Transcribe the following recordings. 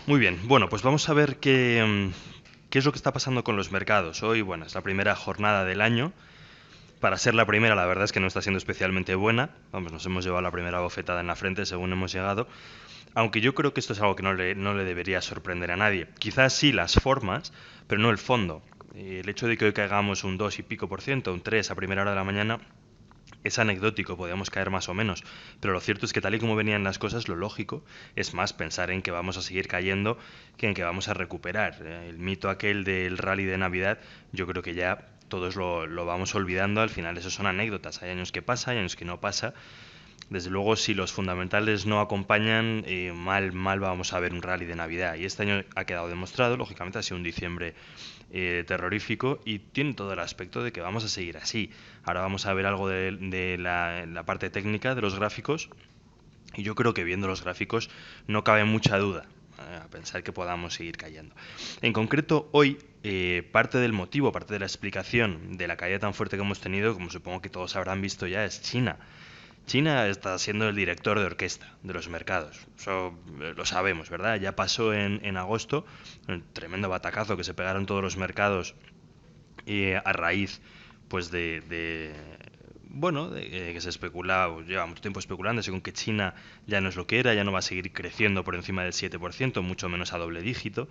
Muy bien, bueno, pues vamos a ver qué es lo que está pasando con los mercados. Hoy, bueno, es la primera jornada del año. Para ser la primera, la verdad es que no está siendo especialmente buena. Vamos, nos hemos llevado la primera bofetada en la frente según hemos llegado. Aunque yo creo que esto es algo que no le debería sorprender a nadie. Quizás sí las formas, pero no el fondo. El hecho de que hoy caigamos un 2 y pico por ciento, un 3 a primera hora de la mañana, es anecdótico, podíamos caer más o menos, pero lo cierto es que tal y como venían las cosas, lo lógico es más pensar en que vamos a seguir cayendo que en que vamos a recuperar. El mito aquel del rally de Navidad, yo creo que ya todos lo vamos olvidando, al final eso son anécdotas, hay años que pasa, hay años que no pasa. Desde luego, si los fundamentales no acompañan, mal vamos a ver un rally de Navidad. Y este año ha quedado demostrado, lógicamente ha sido un diciembre terrorífico y tiene todo el aspecto de que vamos a seguir así. Ahora vamos a ver algo de la parte técnica de los gráficos y yo creo que viendo los gráficos no cabe mucha duda a pensar que podamos seguir cayendo. En concreto, hoy parte del motivo, parte de la explicación de la caída tan fuerte que hemos tenido, como supongo que todos habrán visto ya, es China. China está siendo el director de orquesta de los mercados. Eso lo sabemos, ¿verdad? Ya pasó en agosto, el tremendo batacazo que se pegaron todos los mercados a raíz pues de que se especulaba, lleva mucho tiempo especulando con que China ya no es lo que era, ya no va a seguir creciendo por encima del 7%, mucho menos a doble dígito.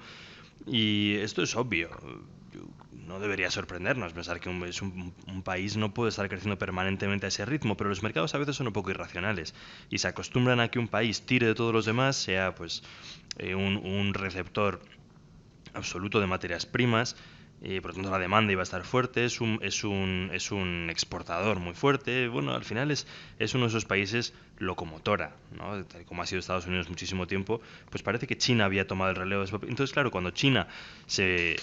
Y esto es obvio. No debería sorprendernos pensar que un país no puede estar creciendo permanentemente a ese ritmo, pero los mercados a veces son un poco irracionales y se acostumbran a que un país tire de todos los demás, sea pues un receptor absoluto de materias primas, por lo tanto la demanda iba a estar fuerte, es un exportador muy fuerte, bueno, al final es uno de esos países locomotora, ¿no? Tal como ha sido Estados Unidos muchísimo tiempo, pues parece que China había tomado el relevo de ese papel. Entonces, claro, cuando China se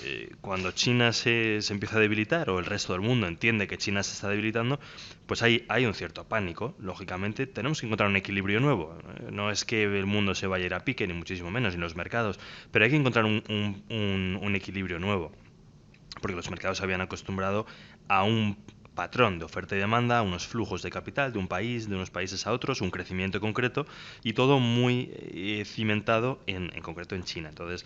empieza a debilitar o el resto del mundo entiende que China se está debilitando, pues hay un cierto pánico, lógicamente. Tenemos que encontrar un equilibrio nuevo. No es que el mundo se vaya a ir a pique, ni muchísimo menos, ni los mercados, pero hay que encontrar un equilibrio nuevo, porque los mercados se habían acostumbrado a un patrón de oferta y demanda, a unos flujos de capital de un país, de unos países a otros, un crecimiento concreto y todo muy cimentado en concreto en China. Entonces,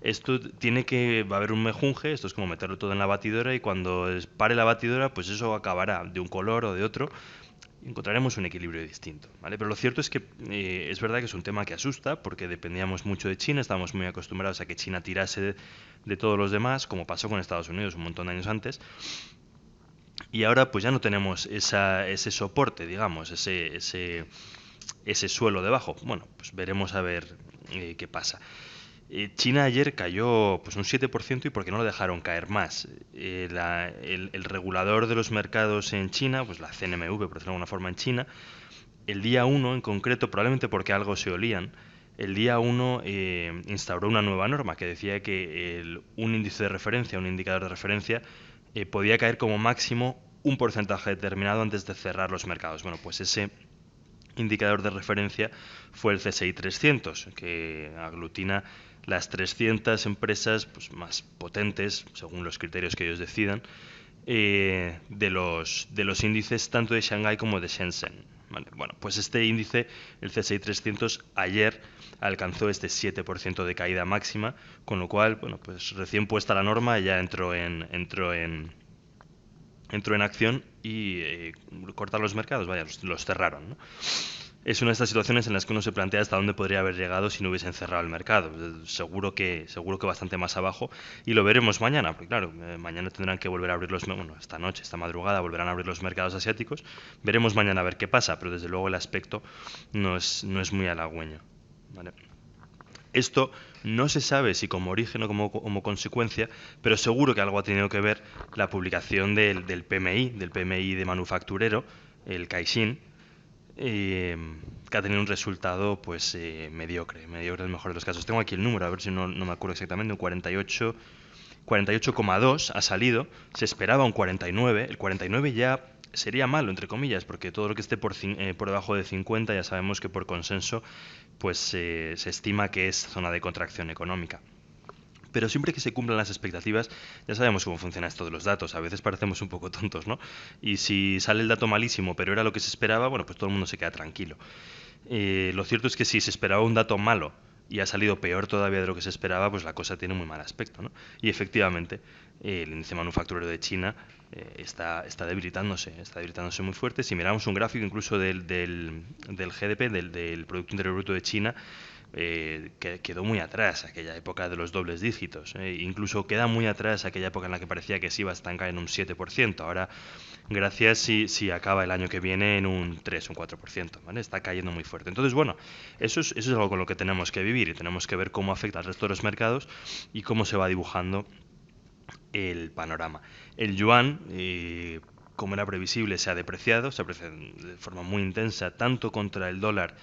va a haber un mejunje, esto es como meterlo todo en la batidora y cuando pare la batidora, pues eso acabará de un color o de otro y encontraremos un equilibrio distinto, ¿vale? Pero lo cierto es que es verdad que es un tema que asusta porque dependíamos mucho de China, estábamos muy acostumbrados a que China tirase de todos los demás, como pasó con Estados Unidos un montón de años antes, y ahora pues ya no tenemos ese soporte, digamos, ese suelo debajo. Bueno, pues veremos a ver qué pasa. China ayer cayó pues un 7% y ¿por qué no lo dejaron caer más? El regulador de los mercados en China, pues la CNMV, por decirlo de alguna forma en China, el día uno en concreto, probablemente porque algo se olían, el día uno instauró una nueva norma que decía que un índice de referencia, un indicador de referencia, podía caer como máximo un porcentaje determinado antes de cerrar los mercados. Bueno, pues ese indicador de referencia fue el CSI 300, que aglutina las 300 empresas pues, más potentes, según los criterios que ellos decidan, de los índices tanto de Shanghái como de Shenzhen. Vale, bueno, pues este índice, el CSI 300, ayer alcanzó este 7% de caída máxima, con lo cual, bueno, pues recién puesta la norma ya entró en acción y cortar los mercados, vaya, los cerraron, ¿no? Es una de estas situaciones en las que uno se plantea hasta dónde podría haber llegado si no hubiesen cerrado el mercado. Seguro que bastante más abajo y lo veremos mañana, porque claro, mañana tendrán que volver a abrir bueno, esta noche, esta madrugada volverán a abrir los mercados asiáticos. Veremos mañana a ver qué pasa, pero desde luego el aspecto no es muy halagüeño, ¿vale? Esto no se sabe si como origen o como consecuencia, pero seguro que algo ha tenido que ver la publicación del PMI, del PMI de manufacturero, el Caixin, que ha tenido un resultado pues mediocre en el mejor de los casos. Tengo aquí el número, a ver si no me acuerdo exactamente, un 48,2 ha salido, se esperaba un 49, el 49 ya sería malo, entre comillas, porque todo lo que esté por debajo de 50 ya sabemos que por consenso pues se estima que es zona de contracción económica. Pero siempre que se cumplan las expectativas, ya sabemos cómo funciona esto de los datos. A veces parecemos un poco tontos, ¿no? Y si sale el dato malísimo, pero era lo que se esperaba, bueno, pues todo el mundo se queda tranquilo. Lo cierto es que si se esperaba un dato malo y ha salido peor todavía de lo que se esperaba, pues la cosa tiene muy mal aspecto, ¿no? Y efectivamente, el índice manufacturero de China está debilitándose muy fuerte. Si miramos un gráfico incluso del GDP, del Producto Interior Bruto de China, que quedó muy atrás aquella época de los dobles dígitos. Incluso queda muy atrás aquella época en la que parecía que se iba a estancar en un 7%. Ahora, gracias si acaba el año que viene en un 3, un 4%, ¿vale? Está cayendo muy fuerte. Entonces, bueno, eso es algo con lo que tenemos que vivir y tenemos que ver cómo afecta al resto de los mercados y cómo se va dibujando el panorama. El yuan, como era previsible, se ha depreciado de forma muy intensa, tanto contra el dólar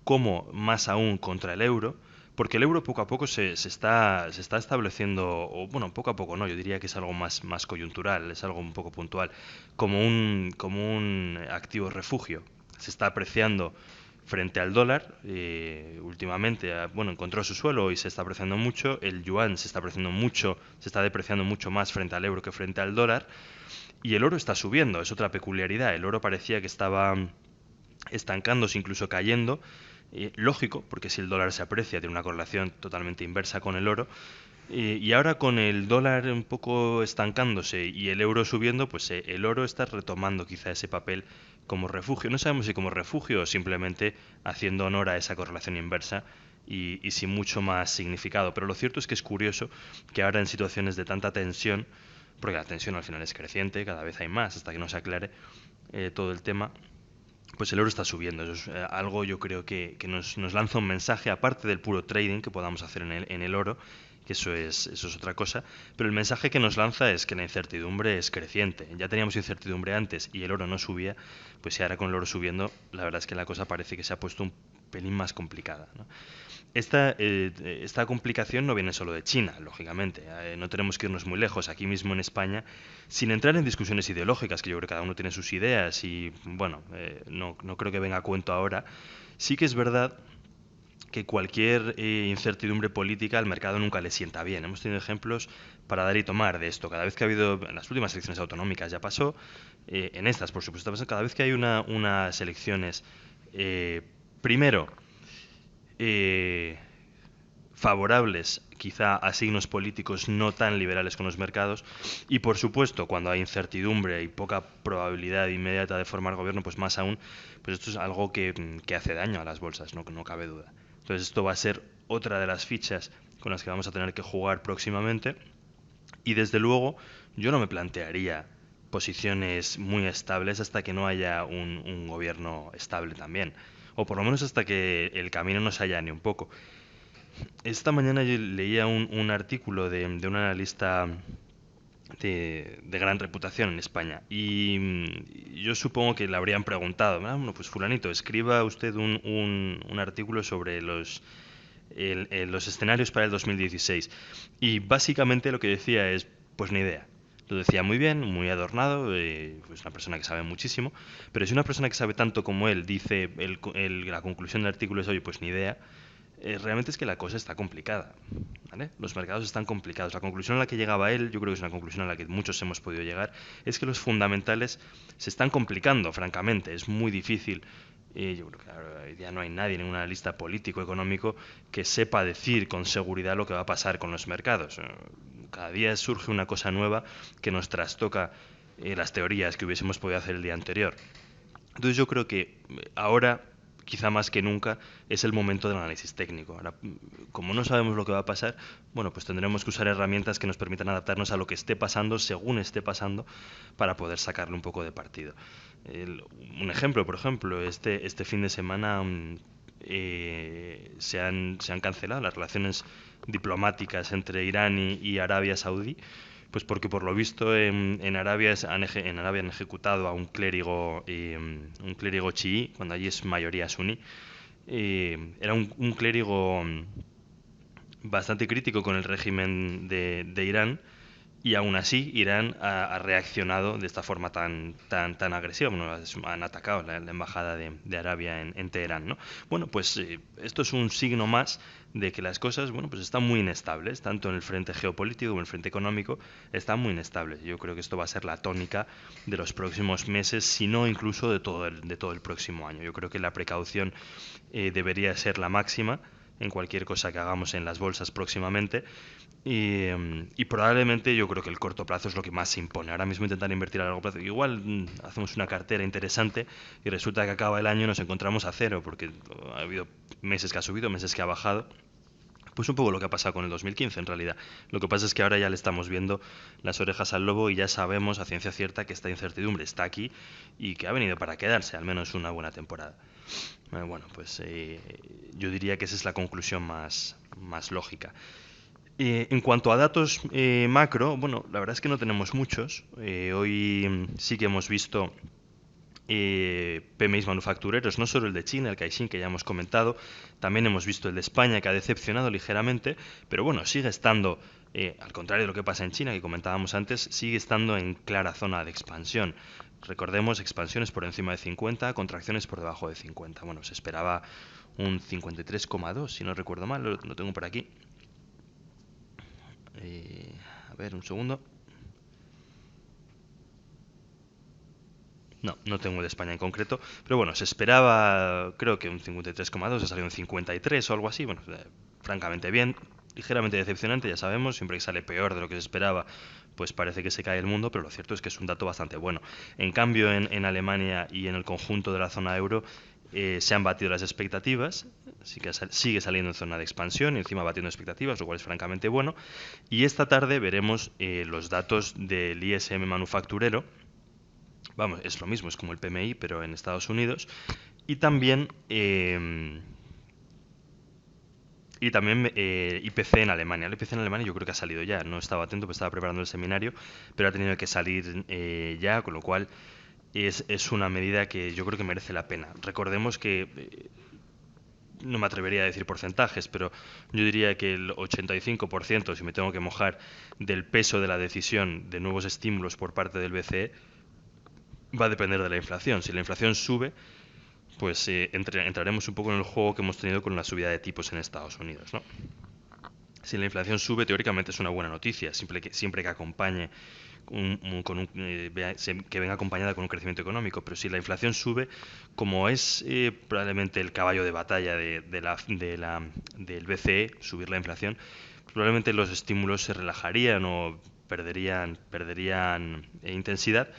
como más aún contra el euro, porque el euro poco a poco se está estableciendo, o bueno, poco a poco no, yo diría que es algo más coyuntural, es algo un poco puntual, como un activo refugio. Se está apreciando frente al dólar, últimamente, bueno, encontró su suelo y se está apreciando mucho, el yuan se está apreciando mucho, se está depreciando mucho más frente al euro que frente al dólar, y el oro está subiendo, es otra peculiaridad, el oro parecía que estaba estancándose, incluso cayendo, lógico, porque si el dólar se aprecia tiene una correlación totalmente inversa con el oro, y ahora con el dólar un poco estancándose y el euro subiendo, pues el oro está retomando quizá ese papel como refugio. No sabemos si como refugio o simplemente haciendo honor a esa correlación inversa y sin mucho más significado. Pero lo cierto es que es curioso que ahora en situaciones de tanta tensión, porque la tensión al final es creciente, cada vez hay más hasta que no se aclare todo el tema, pues el euro está subiendo. Eso es algo, yo creo que nos lanza un mensaje, aparte del puro trading que podamos hacer en el oro, que eso es otra cosa, pero el mensaje que nos lanza es que la incertidumbre es creciente. Ya teníamos incertidumbre antes y el oro no subía, pues si ahora con el oro subiendo, la verdad es que la cosa parece que se ha puesto un pelín más complicada, ¿no? Esta complicación no viene solo de China, lógicamente. No tenemos que irnos muy lejos. Aquí mismo en España, sin entrar en discusiones ideológicas, que yo creo que cada uno tiene sus ideas y, bueno, no creo que venga a cuento ahora, sí que es verdad que cualquier incertidumbre política al mercado nunca le sienta bien. Hemos tenido ejemplos para dar y tomar de esto. Cada vez que ha habido, en las últimas elecciones autonómicas ya pasó, en estas, por supuesto, cada vez que hay unas elecciones, primero, eh, favorables quizá a signos políticos no tan liberales con los mercados y por supuesto cuando hay incertidumbre y poca probabilidad inmediata de formar gobierno, pues más aún, pues esto es algo que hace daño a las bolsas, no cabe duda. Entonces esto va a ser otra de las fichas con las que vamos a tener que jugar próximamente y desde luego yo no me plantearía posiciones muy estables hasta que no haya un gobierno estable también, o por lo menos hasta que el camino no se allane un poco. Esta mañana yo leía un artículo de un analista de gran reputación en España y yo supongo que le habrían preguntado, bueno, pues fulanito, escriba usted un artículo sobre los escenarios para el 2016 y básicamente lo que decía es, pues ni idea. Lo decía muy bien, muy adornado, pues una persona que sabe muchísimo, pero si una persona que sabe tanto como él dice, la conclusión del artículo es, oye, pues ni idea, realmente es que la cosa está complicada, ¿vale? Los mercados están complicados. La conclusión a la que llegaba él, yo creo que es una conclusión a la que muchos hemos podido llegar, es que los fundamentales se están complicando, francamente. Es muy difícil. Yo creo que ahora ya no hay nadie, ningún analista político, económico, que sepa decir con seguridad lo que va a pasar con los mercados. Cada día surge una cosa nueva que nos trastoca las teorías que hubiésemos podido hacer el día anterior. Entonces yo creo que ahora, quizá más que nunca, es el momento del análisis técnico. Ahora, como no sabemos lo que va a pasar, bueno, pues tendremos que usar herramientas que nos permitan adaptarnos a lo que esté pasando, según esté pasando, para poder sacarle un poco de partido. Un ejemplo, por ejemplo, este fin de semana se han cancelado las relaciones diplomáticas entre Irán y Arabia Saudí, pues porque por lo visto en Arabia han ejecutado a un clérigo chií, cuando allí es mayoría suní. Era un clérigo bastante crítico con el régimen de Irán y aún así Irán ha reaccionado de esta forma tan agresiva. Bueno, han atacado la embajada de Arabia en Teherán, ¿no? Bueno, pues esto es un signo más de que las cosas, bueno, pues están muy inestables, tanto en el frente geopolítico como en el frente económico, están muy inestables. Yo creo que esto va a ser la tónica de los próximos meses, si no incluso de todo el próximo año. Yo creo que la precaución debería ser la máxima. en cualquier cosa que hagamos en las bolsas próximamente. Y probablemente yo creo que el corto plazo es lo que más se impone. Ahora mismo intentar invertir a largo plazo. Igual hacemos una cartera interesante y resulta que acaba el año y nos encontramos a cero, porque ha habido meses que ha subido, meses que ha bajado. Pues un poco lo que ha pasado con el 2015 en realidad. Lo que pasa es que ahora ya le estamos viendo las orejas al lobo y ya sabemos a ciencia cierta que esta incertidumbre está aquí y que ha venido para quedarse, al menos una buena temporada. Bueno, pues yo diría que esa es la conclusión más lógica. En cuanto a datos macro, bueno, la verdad es que no tenemos muchos. Hoy sí que hemos visto PMIs manufactureros, no solo el de China, el Caixin que ya hemos comentado, también hemos visto el de España que ha decepcionado ligeramente, pero bueno, sigue estando, al contrario de lo que pasa en China que comentábamos antes, sigue estando en clara zona de expansión. Recordemos, expansiones por encima de 50, contracciones por debajo de 50. Bueno, se esperaba un 53,2, si no recuerdo mal, lo tengo por aquí. A ver, un segundo. No tengo de España en concreto, pero bueno, se esperaba, creo que un 53,2, ha salido un 53 o algo así, bueno, francamente bien, ligeramente decepcionante, ya sabemos, siempre que sale peor de lo que se esperaba, pues parece que se cae el mundo, pero lo cierto es que es un dato bastante bueno. En cambio, en Alemania y en el conjunto de la zona euro se han batido las expectativas, sigue saliendo en zona de expansión y encima batiendo expectativas, lo cual es francamente bueno, y esta tarde veremos los datos del ISM manufacturero. Vamos, es lo mismo, es como el PMI, pero en Estados Unidos. Y también, IPC en Alemania. El IPC en Alemania yo creo que ha salido ya. No estaba atento, pues estaba preparando el seminario, pero ha tenido que salir ya, con lo cual es una medida que yo creo que merece la pena. Recordemos que, no me atrevería a decir porcentajes, pero yo diría que el 85%, si me tengo que mojar, del peso de la decisión de nuevos estímulos por parte del BCE va a depender de la inflación. Si la inflación sube, pues entraremos un poco en el juego que hemos tenido con la subida de tipos en Estados Unidos, ¿no? Si la inflación sube, teóricamente es una buena noticia, siempre que acompañe que venga acompañada con un crecimiento económico. Pero si la inflación sube, como es probablemente el caballo de batalla del BCE, subir la inflación, probablemente los estímulos se relajarían o perderían intensidad.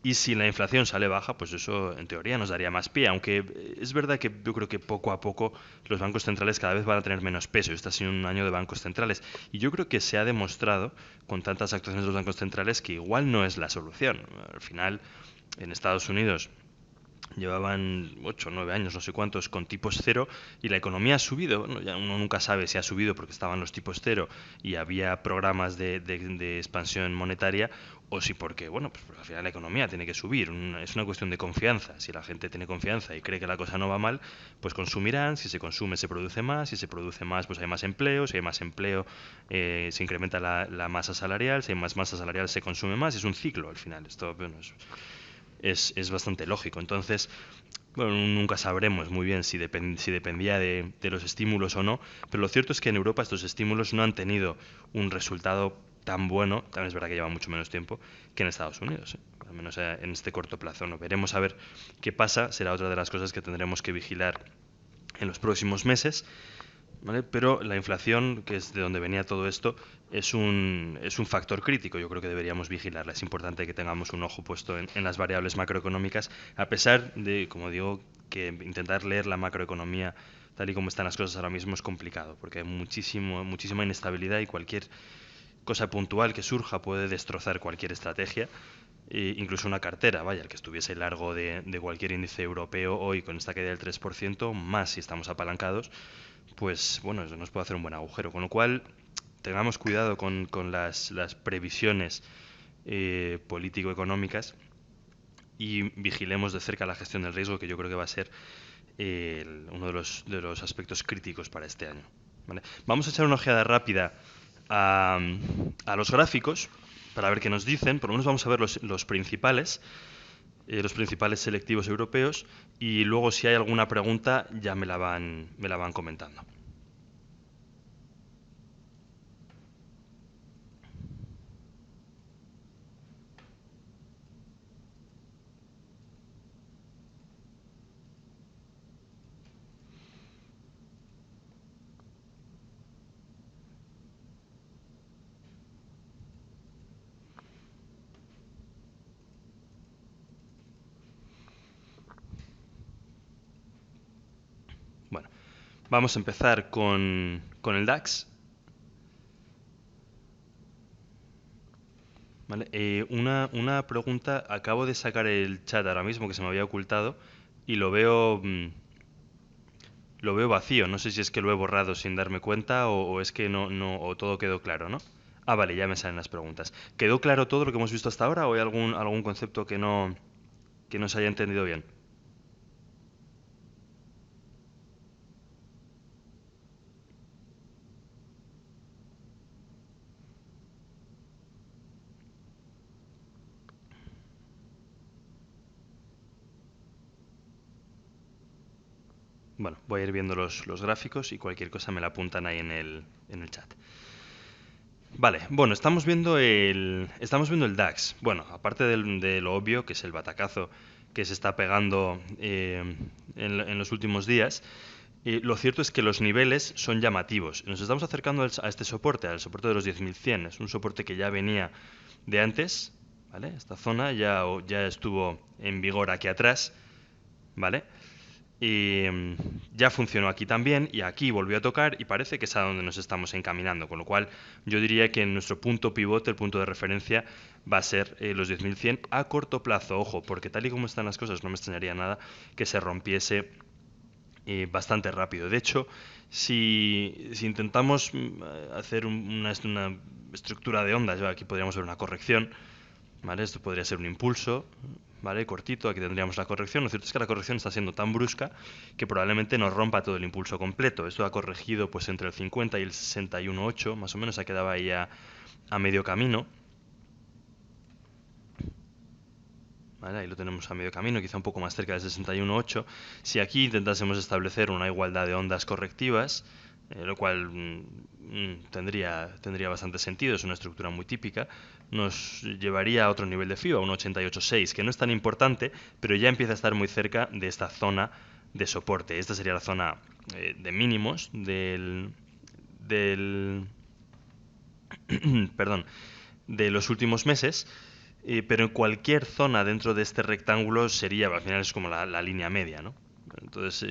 Y si la inflación sale baja, pues eso en teoría nos daría más pie, aunque es verdad que yo creo que poco a poco los bancos centrales cada vez van a tener menos peso. Este ha sido un año de bancos centrales y yo creo que se ha demostrado con tantas actuaciones de los bancos centrales que igual no es la solución. Al final, en Estados Unidos llevaban 8 o 9 años, no sé cuántos, con tipos cero y la economía ha subido. Bueno, ya uno nunca sabe si ha subido porque estaban los tipos cero y había programas de expansión monetaria o si porque, bueno, pues al final la economía tiene que subir. Es una cuestión de confianza. Si la gente tiene confianza y cree que la cosa no va mal, pues consumirán. Si se consume, se produce más. Si se produce más, pues hay más empleo. Si hay más empleo, se incrementa la masa salarial. Si hay más masa salarial, se consume más. Es un ciclo al final. Esto, bueno, es bastante lógico. Entonces, bueno, nunca sabremos muy bien si dependía de los estímulos o no, pero lo cierto es que en Europa estos estímulos no han tenido un resultado tan bueno, también es verdad que lleva mucho menos tiempo, que en Estados Unidos, al menos en este corto plazo. ¿No? Veremos a ver qué pasa, será otra de las cosas que tendremos que vigilar en los próximos meses. ¿Vale? Pero la inflación, que es de donde venía todo esto, es un factor crítico. Yo creo que deberíamos vigilarla. Es importante que tengamos un ojo puesto en las variables macroeconómicas, a pesar de, como digo, que intentar leer la macroeconomía tal y como están las cosas ahora mismo es complicado, porque hay muchísima inestabilidad y cualquier cosa puntual que surja puede destrozar cualquier estrategia. Incluso una cartera, vaya, el que estuviese largo de cualquier índice europeo hoy con esta caída del 3%, más si estamos apalancados, pues bueno, eso nos puede hacer un buen agujero. Con lo cual, tengamos cuidado con las previsiones político-económicas y vigilemos de cerca la gestión del riesgo, que yo creo que va a ser uno de los aspectos críticos para este año. ¿Vale? Vamos a echar una ojeada rápida a los gráficos para ver qué nos dicen. Por lo menos vamos a ver los principales selectivos europeos, y luego si hay alguna pregunta ya me la van comentando. Bueno, vamos a empezar con el DAX. Vale, una pregunta, acabo de sacar el chat ahora mismo que se me había ocultado y lo veo vacío. No sé si es que lo he borrado sin darme cuenta o es que o todo quedó claro, ¿no? Ah, vale, ya me salen las preguntas. ¿Quedó claro todo lo que hemos visto hasta ahora o hay algún concepto que no se haya entendido bien? Bueno, voy a ir viendo los gráficos y cualquier cosa me la apuntan ahí en el chat. Vale, bueno, estamos viendo el DAX. Bueno, aparte de lo obvio, que es el batacazo que se está pegando en los últimos días, lo cierto es que los niveles son llamativos. Nos estamos acercando a este soporte, al soporte de los 10.100. Es un soporte que ya venía de antes, ¿vale? Esta zona ya estuvo en vigor aquí atrás, ¿vale? Y ya funcionó aquí también y aquí volvió a tocar y parece que es a donde nos estamos encaminando, con lo cual yo diría que nuestro punto pivote, el punto de referencia, va a ser los 10.100 a corto plazo, ojo, porque tal y como están las cosas no me extrañaría nada que se rompiese bastante rápido. De hecho, si intentamos hacer una estructura de ondas, aquí podríamos ver una corrección, ¿vale? Esto podría ser un impulso, ¿vale? Cortito, aquí tendríamos la corrección. Lo cierto es que la corrección está siendo tan brusca que probablemente nos rompa todo el impulso completo. Esto ha corregido pues entre el 50 y el 61.8, más o menos, ha quedado ahí a medio camino. ¿Vale? Ahí lo tenemos a medio camino, quizá un poco más cerca del 61.8. Si aquí intentásemos establecer una igualdad de ondas correctivas, lo cual tendría bastante sentido, es una estructura muy típica, nos llevaría a otro nivel de FIBA, un 88.6, que no es tan importante, pero ya empieza a estar muy cerca de esta zona de soporte. Esta sería la zona de mínimos del perdón, de los últimos meses, pero en cualquier zona dentro de este rectángulo sería, al final es como la línea media, ¿no? Entonces,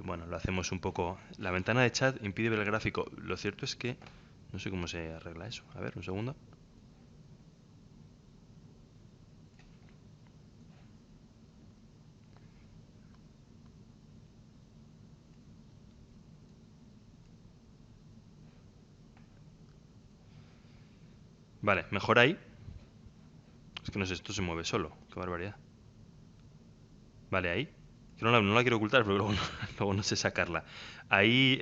bueno, lo hacemos un poco. La ventana de chat impide ver el gráfico. Lo cierto es que no sé cómo se arregla eso. A ver, un segundo. Vale, mejor ahí. Es que no sé, esto se mueve solo. Qué barbaridad. Vale, ahí. Que no la quiero ocultar, pero luego no, luego no sé sacarla. Ahí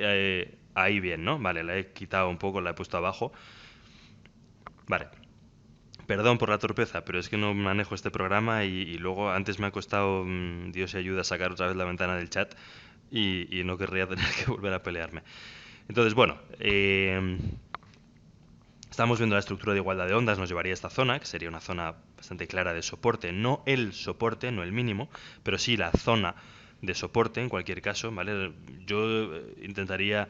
bien, ¿no? Vale, la he quitado un poco, la he puesto abajo. Vale. Perdón por la torpeza, pero es que no manejo este programa y luego antes me ha costado, Dios y ayuda, sacar otra vez la ventana del chat y no querría tener que volver a pelearme. Entonces, bueno, estamos viendo la estructura de igualdad de ondas, nos llevaría a esta zona, que sería una zona bastante clara de soporte, no el soporte, no el mínimo, pero sí la zona de soporte en cualquier caso, ¿vale? Yo intentaría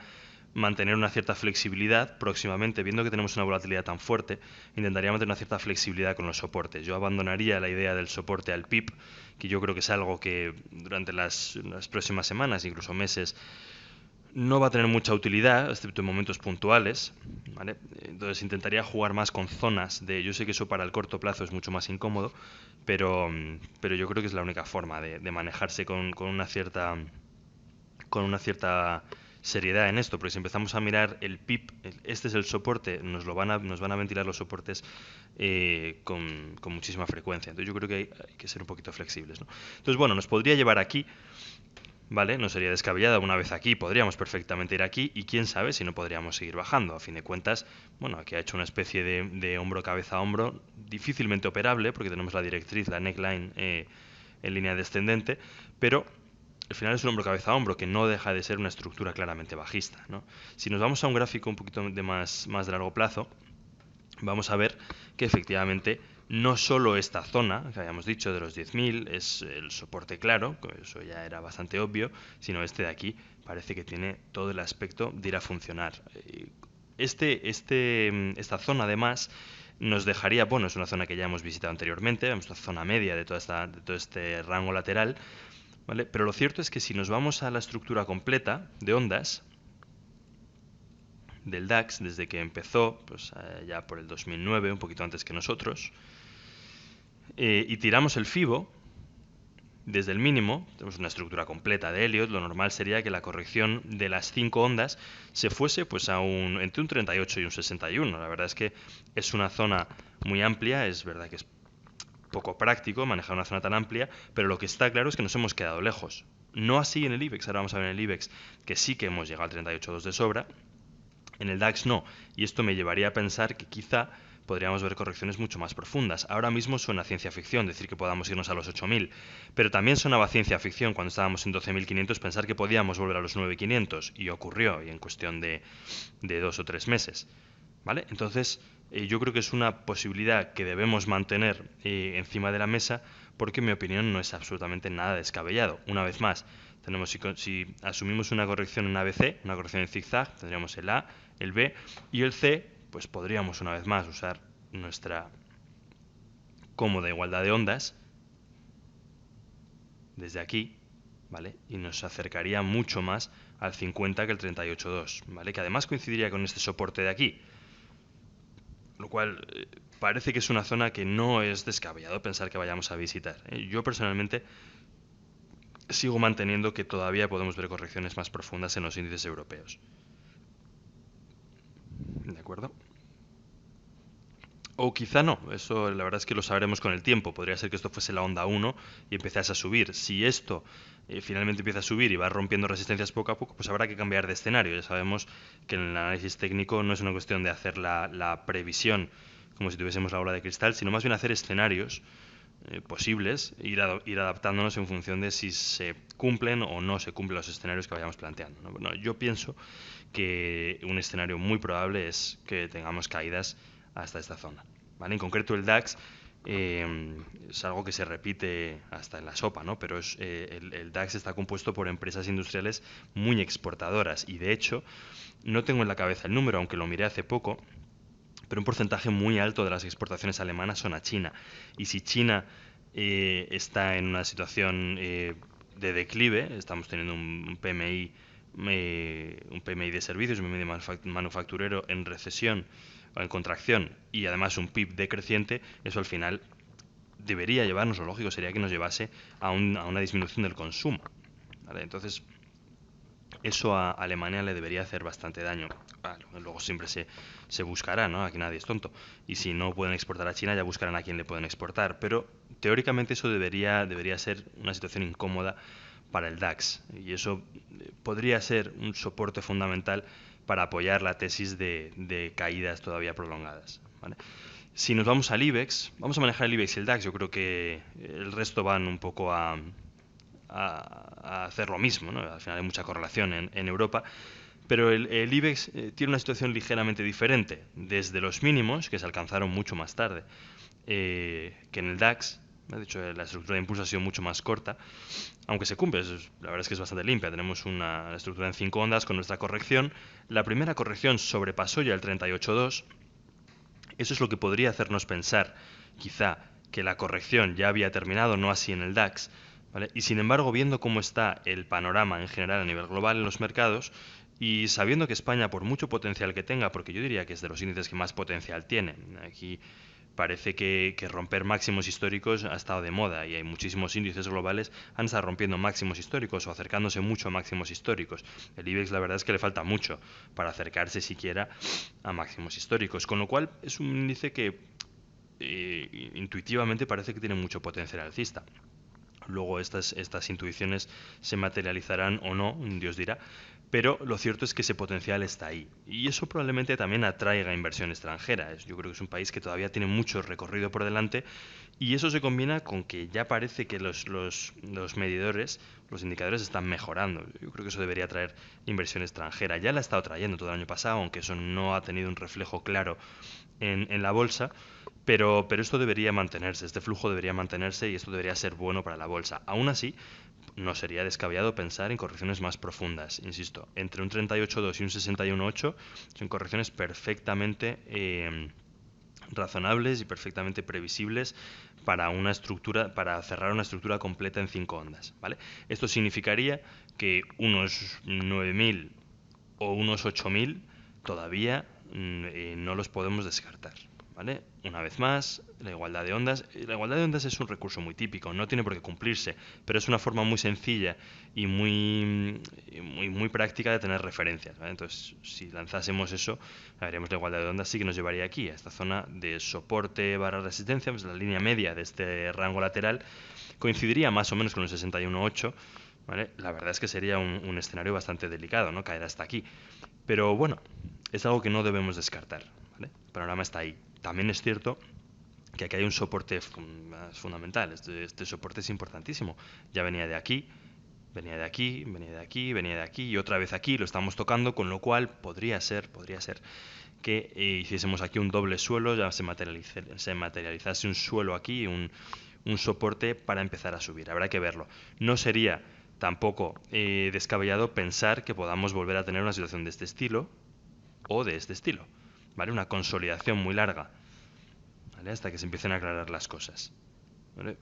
mantener una cierta flexibilidad próximamente, viendo que tenemos una volatilidad tan fuerte, intentaría mantener una cierta flexibilidad con los soportes. Yo abandonaría la idea del soporte al PIB, que yo creo que es algo que durante las próximas semanas, incluso meses, no va a tener mucha utilidad, excepto en momentos puntuales, ¿vale? Entonces intentaría jugar más con zonas de... Yo sé que eso para el corto plazo es mucho más incómodo, pero yo creo que es la única forma de manejarse con una cierta seriedad en esto, porque si empezamos a mirar el PIB, este es el soporte, nos van a ventilar los soportes con muchísima frecuencia. Entonces yo creo que hay que ser un poquito flexibles, ¿no? Entonces, bueno, nos podría llevar aquí, ¿vale? No sería descabellada una vez aquí, podríamos perfectamente ir aquí y quién sabe si no podríamos seguir bajando. A fin de cuentas, bueno, aquí ha hecho una especie de hombro cabeza a hombro, difícilmente operable porque tenemos la directriz, la neckline en línea descendente, pero al final es un hombro cabeza a hombro que no deja de ser una estructura claramente bajista, ¿no? Si nos vamos a un gráfico un poquito más de largo plazo, vamos a ver que efectivamente no solo esta zona, que habíamos dicho de los 10.000, es el soporte claro, eso ya era bastante obvio, sino este de aquí parece que tiene todo el aspecto de ir a funcionar. Esta zona además nos dejaría, bueno, es una zona que ya hemos visitado anteriormente, es la zona media de todo este rango lateral, ¿vale? Pero lo cierto es que si nos vamos a la estructura completa de ondas del DAX, desde que empezó, pues ya por el 2009, un poquito antes que nosotros, y tiramos el FIBO, desde el mínimo, tenemos una estructura completa de Elliott, lo normal sería que la corrección de las 5 ondas se fuese pues entre un 38 y un 61. La verdad es que es una zona muy amplia, es verdad que es poco práctico manejar una zona tan amplia, pero lo que está claro es que nos hemos quedado lejos. No así en el IBEX, ahora vamos a ver en el IBEX que sí que hemos llegado al 38.2 de sobra, en el DAX no, y esto me llevaría a pensar que quizá podríamos ver correcciones mucho más profundas. Ahora mismo suena ciencia ficción decir que podamos irnos a los 8.000, pero también sonaba ciencia ficción cuando estábamos en 12.500 pensar que podíamos volver a los 9.500, y ocurrió, y en cuestión de 2 o 3 meses. ¿Vale? Entonces, yo creo que es una posibilidad que debemos mantener encima de la mesa, porque en mi opinión no es absolutamente nada descabellado. Una vez más, si asumimos una corrección en ABC, una corrección en zigzag, tendríamos el A, el B y el C, pues podríamos una vez más usar nuestra cómoda igualdad de ondas desde aquí, ¿vale? Y nos acercaría mucho más al 50 que el 38.2, ¿vale? Que además coincidiría con este soporte de aquí, lo cual parece que es una zona que no es descabellado pensar que vayamos a visitar. Yo personalmente sigo manteniendo que todavía podemos ver correcciones más profundas en los índices europeos. ¿De acuerdo? O quizá no, eso la verdad es que lo sabremos con el tiempo. Podría ser que esto fuese la onda 1 y empezase a subir. Si esto finalmente empieza a subir y va rompiendo resistencias poco a poco, pues habrá que cambiar de escenario. Ya sabemos que en el análisis técnico no es una cuestión de hacer la previsión como si tuviésemos la bola de cristal, sino más bien hacer escenarios posibles, ir adaptándonos en función de si se cumplen o no se cumplen los escenarios que vayamos planteando, ¿no? Bueno, yo pienso que un escenario muy probable es que tengamos caídas hasta esta zona, ¿vale? En concreto el DAX es algo que se repite hasta en la sopa, ¿no? Pero el DAX está compuesto por empresas industriales muy exportadoras y de hecho no tengo en la cabeza el número, aunque lo miré hace poco, pero un porcentaje muy alto de las exportaciones alemanas son a China. Y si China está en una situación de declive, estamos teniendo un PMI, un PMI de servicios, un PMI manufacturero en recesión o en contracción y además un PIB decreciente, eso al final debería llevarnos, lo lógico sería que nos llevase a una disminución del consumo, ¿vale? Entonces, eso a Alemania le debería hacer bastante daño. Claro, luego siempre se buscará, ¿no? Aquí nadie es tonto. Y si no pueden exportar a China, ya buscarán a quién le pueden exportar. Pero teóricamente eso debería ser una situación incómoda para el DAX. Y eso podría ser un soporte fundamental para apoyar la tesis de caídas todavía prolongadas, ¿vale? Si nos vamos al IBEX, vamos a manejar el IBEX y el DAX. Yo creo que el resto van un poco a hacer lo mismo, ¿no? Al final hay mucha correlación en Europa, pero el IBEX tiene una situación ligeramente diferente, desde los mínimos, que se alcanzaron mucho más tarde que en el DAX. De hecho, la estructura de impulso ha sido mucho más corta, aunque se cumple, la verdad es que es bastante limpia. Tenemos una estructura en 5 ondas con nuestra corrección. La primera corrección sobrepasó ya el 38.2. Eso es lo que podría hacernos pensar, quizá, que la corrección ya había terminado, no así en el DAX, ¿vale? Y sin embargo, viendo cómo está el panorama en general a nivel global en los mercados y sabiendo que España, por mucho potencial que tenga, porque yo diría que es de los índices que más potencial tiene, aquí parece que romper máximos históricos ha estado de moda y hay muchísimos índices globales han estado rompiendo máximos históricos o acercándose mucho a máximos históricos. El IBEX la verdad es que le falta mucho para acercarse siquiera a máximos históricos, con lo cual es un índice que intuitivamente parece que tiene mucho potencial alcista. Luego estas intuiciones se materializarán o no, Dios dirá, pero lo cierto es que ese potencial está ahí. Y eso probablemente también atraiga inversión extranjera. Yo creo que es un país que todavía tiene mucho recorrido por delante y eso se combina con que ya parece que los medidores, los indicadores están mejorando. Yo creo que eso debería atraer inversión extranjera. Ya la ha estado trayendo todo el año pasado, aunque eso no ha tenido un reflejo claro en la bolsa. Pero esto debería mantenerse, este flujo debería mantenerse y esto debería ser bueno para la bolsa. Aún así, no sería descabellado pensar en correcciones más profundas. Insisto, entre un 38.2 y un 61.8 son correcciones perfectamente razonables y perfectamente previsibles para una estructura, para cerrar una estructura completa en 5 ondas, ¿vale? Esto significaría que unos 9000 o unos 8000 todavía no los podemos descartar, ¿vale? Una vez más, la igualdad de ondas. La igualdad de ondas es un recurso muy típico, no tiene por qué cumplirse, pero es una forma muy sencilla y muy práctica de tener referencias, ¿vale? Entonces, si lanzásemos eso, veríamos la igualdad de ondas, sí que nos llevaría aquí, a esta zona de soporte barra resistencia, pues la línea media de este rango lateral coincidiría más o menos con el 61.8, ¿vale? La verdad es que sería un escenario bastante delicado, ¿no? Caer hasta aquí. Pero bueno, es algo que no debemos descartar, ¿vale? El panorama está ahí. También es cierto que aquí hay un soporte fundamental. Este soporte es importantísimo. Ya venía de aquí, venía de aquí, venía de aquí, venía de aquí y otra vez aquí, lo estamos tocando, con lo cual podría ser que hiciésemos aquí un doble suelo, ya se materializase un suelo aquí, un soporte para empezar a subir. Habrá que verlo. No sería tampoco descabellado pensar que podamos volver a tener una situación de este estilo o de este estilo, ¿vale? Una consolidación muy larga, ¿vale? Hasta que se empiecen a aclarar las cosas, ¿vale?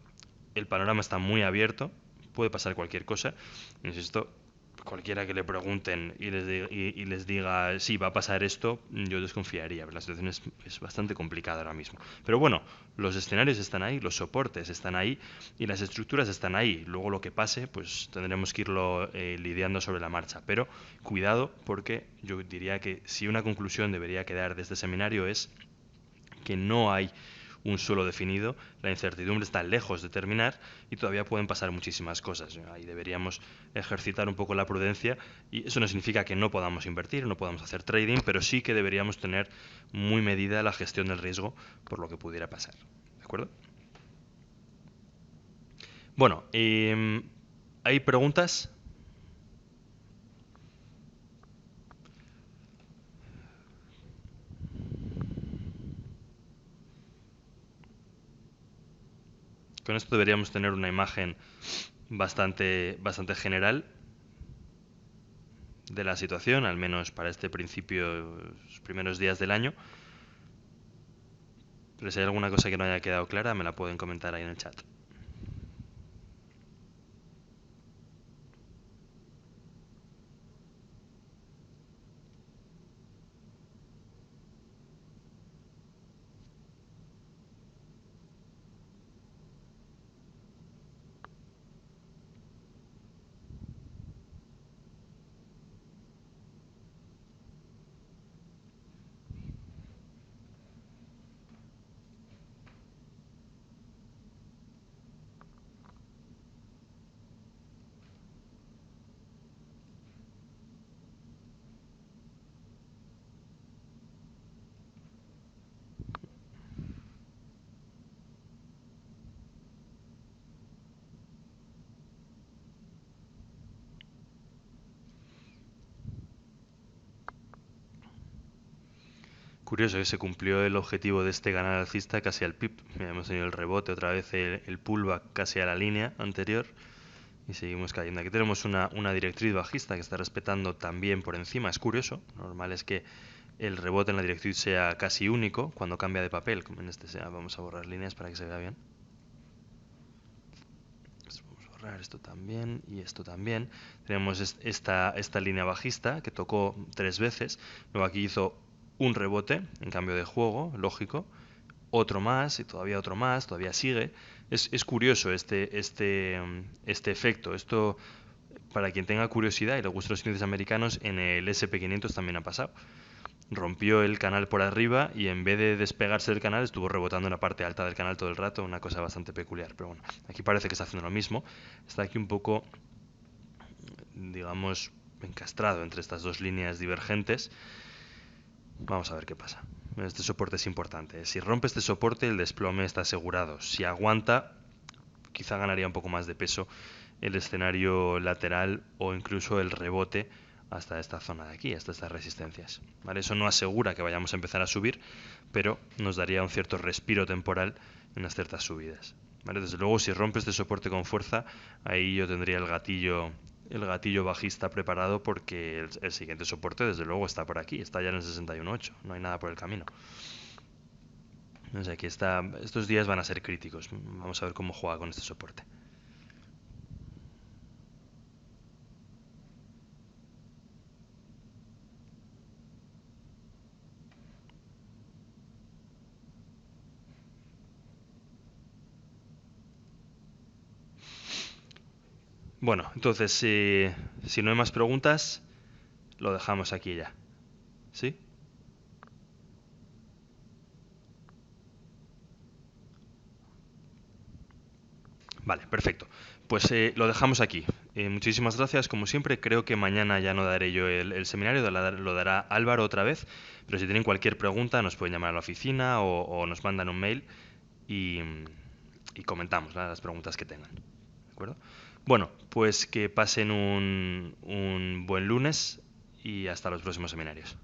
El panorama está muy abierto, puede pasar cualquier cosa. Insisto, cualquiera que le pregunten y les diga sí, va a pasar esto, yo desconfiaría. La situación es bastante complicada ahora mismo. Pero bueno, los escenarios están ahí, los soportes están ahí y las estructuras están ahí. Luego lo que pase, pues tendremos que irlo lidiando sobre la marcha. Pero cuidado, porque yo diría que si una conclusión debería quedar de este seminario es que no hay un suelo definido, la incertidumbre está lejos de terminar y todavía pueden pasar muchísimas cosas. Ahí deberíamos ejercitar un poco la prudencia y eso no significa que no podamos invertir, no podamos hacer trading, pero sí que deberíamos tener muy medida la gestión del riesgo por lo que pudiera pasar. ¿De acuerdo? Bueno, ¿hay preguntas? Con esto deberíamos tener una imagen bastante general de la situación, al menos para este principio, los primeros días del año. Pero si hay alguna cosa que no haya quedado clara, me la pueden comentar ahí en el chat. Curioso que se cumplió el objetivo de este canal alcista casi al pip. Mira, hemos tenido el rebote, otra vez el pullback casi a la línea anterior y seguimos cayendo. Aquí tenemos una directriz bajista que está respetando también por encima. Es curioso, normal es que el rebote en la directriz sea casi único cuando cambia de papel, como en este sea. Vamos a borrar líneas para que se vea bien. Vamos a borrar esto también y esto también. Tenemos esta línea bajista que tocó 3 veces, luego aquí hizo un rebote en cambio de juego, lógico, otro más y todavía otro más, todavía sigue. Es curioso este efecto. Esto, para quien tenga curiosidad y le gustan los índices americanos, en el SP500 también ha pasado. Rompió el canal por arriba y en vez de despegarse del canal estuvo rebotando en la parte alta del canal todo el rato, una cosa bastante peculiar. Pero bueno, aquí parece que está haciendo lo mismo. Está aquí un poco, digamos, encastrado entre estas dos líneas divergentes. Vamos a ver qué pasa. Este soporte es importante. Si rompe este soporte, el desplome está asegurado. Si aguanta, quizá ganaría un poco más de peso el escenario lateral o incluso el rebote hasta esta zona de aquí, hasta estas resistencias. ¿Vale? Eso no asegura que vayamos a empezar a subir, pero nos daría un cierto respiro temporal en unas ciertas subidas. ¿Vale? Desde luego, si rompe este soporte con fuerza, ahí yo tendría el gatillo bajista preparado porque el siguiente soporte desde luego está por aquí, está ya en el 61.8, no hay nada por el camino. O sea que estos días van a ser críticos. Vamos a ver cómo juega con este soporte. Bueno, entonces si no hay más preguntas, lo dejamos aquí ya. ¿Sí? Vale, perfecto. Pues lo dejamos aquí. Muchísimas gracias, como siempre. Creo que mañana ya no daré yo el seminario, lo dará Álvaro otra vez. Pero si tienen cualquier pregunta, nos pueden llamar a la oficina o nos mandan un mail y, y comentamos, ¿vale? Las preguntas que tengan. ¿De acuerdo? Bueno, pues que pasen un buen lunes y hasta los próximos seminarios.